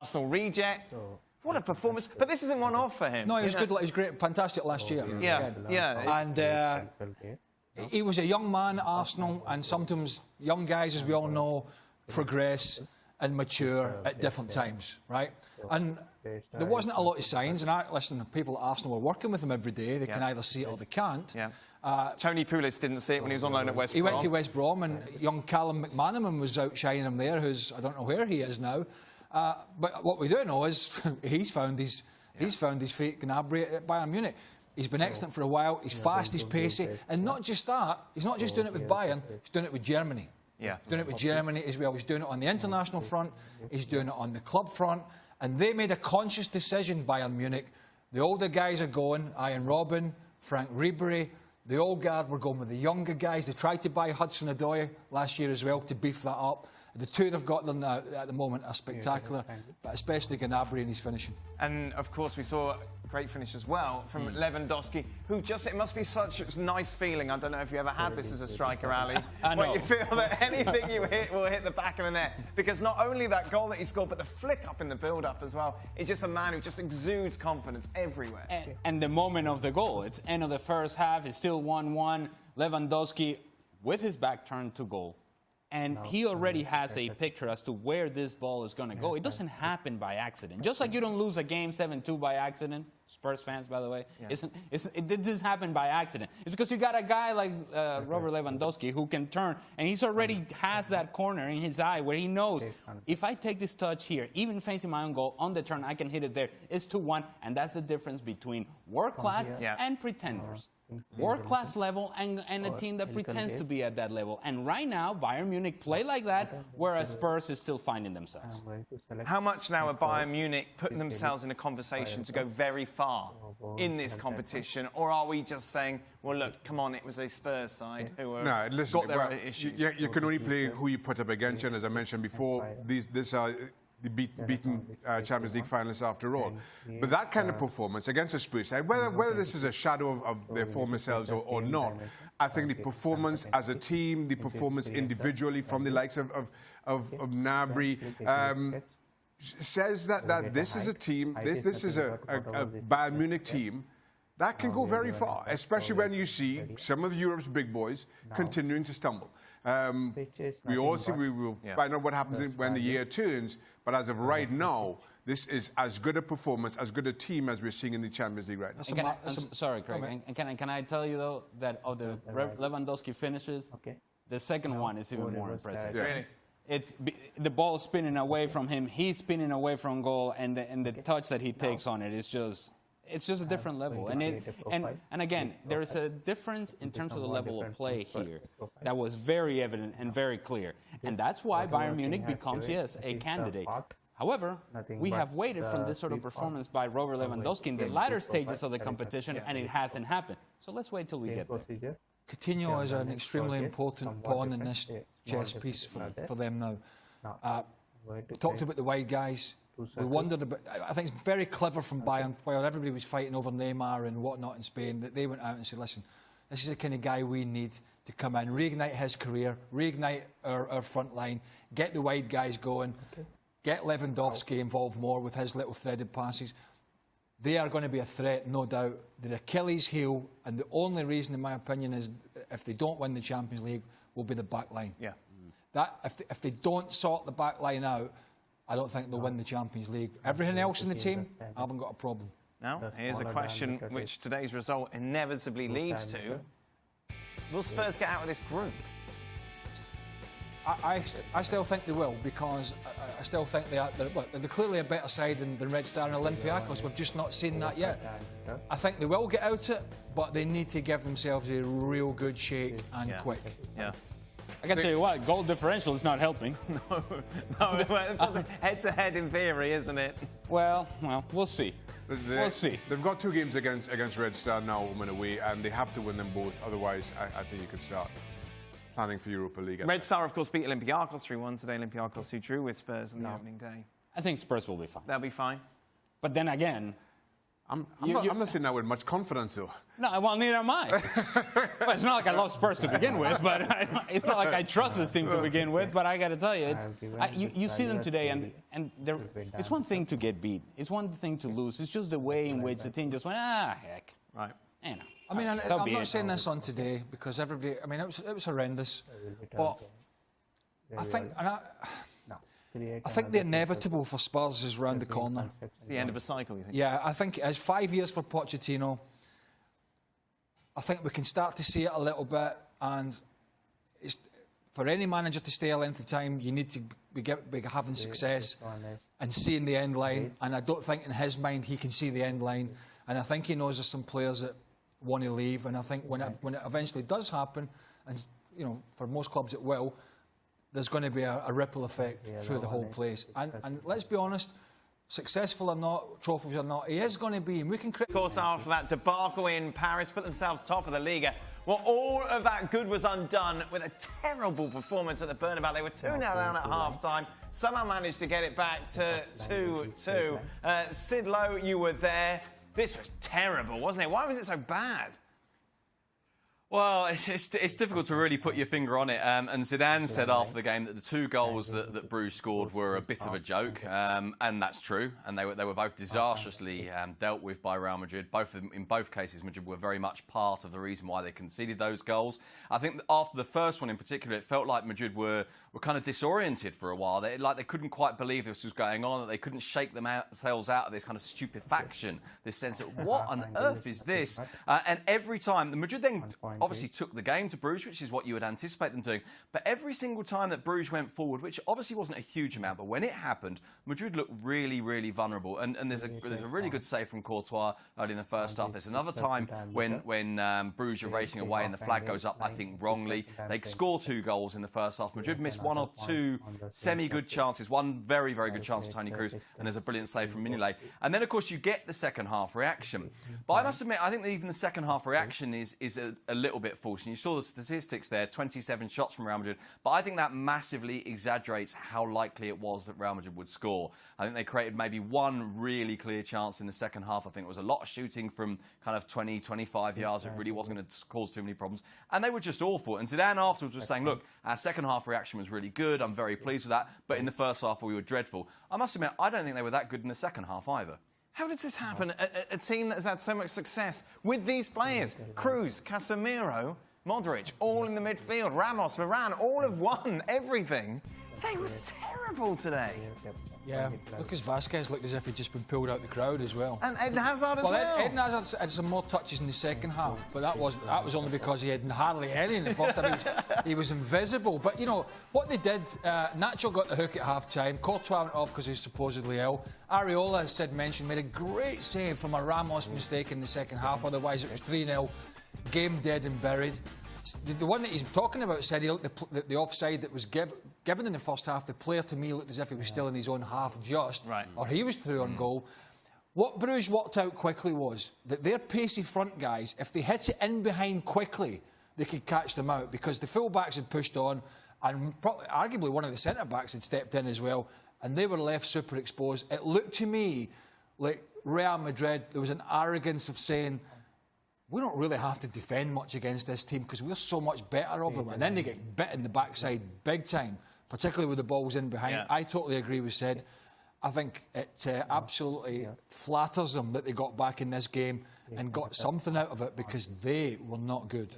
Arsenal reject. What a performance. But this isn't one-off for him. No, he was good. He was great, fantastic last year. Yeah. And he was a young man at Arsenal, and sometimes young guys, as we all know, progress and mature at different times, right? And there wasn't a lot of signs, and listen, people at Arsenal were working with him every day. They can either see it or they can't. Yeah. Tony Pulis didn't see it when he was on loan at West Brom. He went to West Brom, and young Callum McManaman was outshining him there, who's, I don't know where he is now. But what we do know is he's found his feet at Gnabry at Bayern Munich. He's been excellent for a while. He's fast, he's pacey. And not just that, he's not just doing it with Bayern, he's doing it with Germany. Yeah. He's doing it with Germany as well. He's doing it on the international front. He's doing it on the club front. And they made a conscious decision, Bayern Munich. The older guys are going, Ian Robben, Frank Ribery. The old guard were going with the younger guys. They tried to buy Hudson-Odoi last year as well to beef that up. The two they've got them now at the moment are spectacular, but especially Gnabry and his finishing. And, of course, we saw a great finish as well from Lewandowski, who just, it must be such a nice feeling. I don't know if you ever had this as a striker, Ali, where you feel that anything you hit will hit the back of the net. Because not only that goal that he scored, but the flick up in the build-up as well. He's just a man who just exudes confidence everywhere. And the moment of the goal, it's end of the first half, it's still 1-1. Lewandowski, with his back turned to goal. And he already has a picture as to where this ball is going to go. It doesn't happen by accident. Just like you don't lose a game 7-2 by accident. Spurs fans, by the way. It didn't happen by accident. It's because you got a guy like Robert Lewandowski who can turn, and he's already has that corner in his eye where he knows, if I take this touch here, even facing my own goal, on the turn, I can hit it there. It's 2-1, and that's the difference between world-class and pretenders. World-class level and a team that pretends to be at that level. And right now, Bayern Munich play like that, whereas Spurs is still finding themselves. How much now are Bayern Munich putting themselves in a conversation to go very far in this competition? Or are we just saying, well, look, come on, it was a Spurs side who got their issues? You can only play who you put up against, and as I mentioned before, these are the beaten Champions League finalists after all. But that kind of performance against a Spurs side, whether this is a shadow of their former selves or not, I think the performance as a team, the performance individually from the likes of Gnabry, says that this is a team, this is a Bayern Munich team that can go very far, especially when you see some of Europe's big boys continuing to stumble. We all see, we will find out what happens when the year turns, but as of right now, this is as good a performance, as good a team as we're seeing in the Champions League right now. Sorry, Craig, and can I tell you, though, that of the Lewandowski finishes, the second one is even more impressive. Really? The ball spinning away from him, he's spinning away from goal, and the touch that he takes on it is just... It's just a different level. And again, there is a difference in terms of the level of play here that was very evident and very clear. And that's why Bayern Munich becomes, yes, a candidate. However, we have waited from this sort of performance by Robert Lewandowski in the latter stages of the competition, and it hasn't happened. So let's wait till we get there. Coutinho is an extremely important pawn in this chess piece for them now. We talked about the wide guys. We wondered about, I think it's very clever from Bayern, while everybody was fighting over Neymar and whatnot in Spain, that they went out and said, listen, this is the kind of guy we need to come in, reignite his career, reignite our front line, get the wide guys going, get Lewandowski involved more with his little threaded passes. They are going to be a threat, no doubt. They're Achilles' heel, and the only reason, in my opinion, is if they don't win the Champions League, will be the back line. Yeah. That, if they don't sort the back line out, I don't think they'll win the Champions League. Everything else in the team, I haven't got a problem. Now, here's a question which today's result inevitably leads to. Will Spurs get out of this group? I still think they will, because I still think they're clearly a better side than Red Star and Olympiacos. We've just not seen that yet. I think they will get out it, but they need to give themselves a real good shake and quick. Yeah. I can tell you what, goal differential is not helping. No, head-to-head in theory, isn't it? Well, we'll see. We'll see. They've got 2 games against Red Star now, home and away, and they have to win them both. Otherwise, I think you could start planning for Europa League. Red Star, of course, beat Olympiacos 3-1 today. Olympiacos who drew with Spurs on the opening day. I think Spurs will be fine. They'll be fine. But then again, I'm not saying that with much confidence, though. No, well, neither am I. Well, it's not like I love Spurs to begin with, but it's not like I trust this team to begin with. But I got to tell you, you see them today, and it's one thing to get beat. It's one thing to lose. It's just the way in which the team just went, heck. Right. You know, I mean, I'm not saying this on today because everybody. I mean, it was horrendous, but I think, I think the inevitable for Spurs is round the corner. It's the end of a cycle, you think? Yeah, I think it's 5 years for Pochettino. I think we can start to see it a little bit, and for any manager to stay a length of time, you need to be having success and seeing the end line. And I don't think in his mind he can see the end line. And I think he knows there's some players that want to leave. And I think when it eventually does happen, and you know, for most clubs it will, there's going to be a ripple effect through the whole place. And let's be honest, successful or not, trophies or not, he is going to be. And we can Of course, after that debacle in Paris, put themselves top of the Liga. Well, all of that good was undone with a terrible performance at the Bernabeu. They were 2-0 down at half-time. Somehow managed to get it back to 2-2. Sid Lowe, you were there. This was terrible, wasn't it? Why was it so bad? Well, it's difficult to really put your finger on it. And Zidane said after the game that the 2 goals that Bruges scored were a bit of a joke, and that's true. And they were both disastrously dealt with by Real Madrid. In both cases, Madrid were very much part of the reason why they conceded those goals. I think after the first one in particular, it felt like Madrid were kind of disoriented for a while. They couldn't quite believe this was going on, that they couldn't shake themselves out of this kind of stupefaction, this sense of what on earth is this? And every time, the Madrid then obviously took the game to Bruges, which is what you would anticipate them doing. But every single time that Bruges went forward, which obviously wasn't a huge amount, but when it happened, Madrid looked really, really vulnerable. And there's a really good save from Courtois early in the first half. There's another time when Bruges are racing away and the flag goes up, I think, wrongly. They score 2 goals in the first half. Madrid missed 1 or 2 semi-good chances. One very, very good chance to Toni Kroos, and there's a brilliant save from Mignolet. And then, of course, you get the second half reaction. But I must admit, I think that even the second half reaction is a little bit false. And you saw the statistics there, 27 shots from Real Madrid. But I think that massively exaggerates how likely it was that Real Madrid would score. I think they created maybe 1 really clear chance in the second half. I think it was a lot of shooting from kind of 20, 25 yards. It really wasn't going to cause too many problems. And they were just awful. And Zidane afterwards was saying, look, our second half reaction was really good. I'm very pleased with that. But in the first half, we were dreadful. I must admit, I don't think they were that good in the second half either. How does this happen? A team that has had so much success with these players, Kroos, Casemiro, Modric, all in the midfield, Ramos, Varane, all have won everything. They were terrible today. Yeah, Lucas Vazquez looked as if he'd just been pulled out of the crowd as well. And Eden Hazard as well. Eden Hazard had some more touches in the second half, but that was only because he had hardly any in the first half. He was invisible. But, you know, what they did, Nacho got the hook at half-time. Courtois went off because he was supposedly ill. Areola, as Sid mentioned, made a great save from a Ramos mistake in the second half. Otherwise, it was 3-0. Game dead and buried. The one that he's talking about said he looked the offside that was given in the first half. The player to me looked as if he was still in his own half or he was through on goal. What Bruges worked out quickly was that their pacey front guys, if they hit it in behind quickly, they could catch them out because the full-backs had pushed on and arguably one of the centre-backs had stepped in as well and they were left super exposed. It looked to me like Real Madrid, there was an arrogance of saying, we don't really have to defend much against this team because we're so much better of them. And then they get bit in the backside big time, particularly with the balls in behind. Yeah. I totally agree with Sid. I think it absolutely flatters them that they got back in this game and got something out of it because they were not good.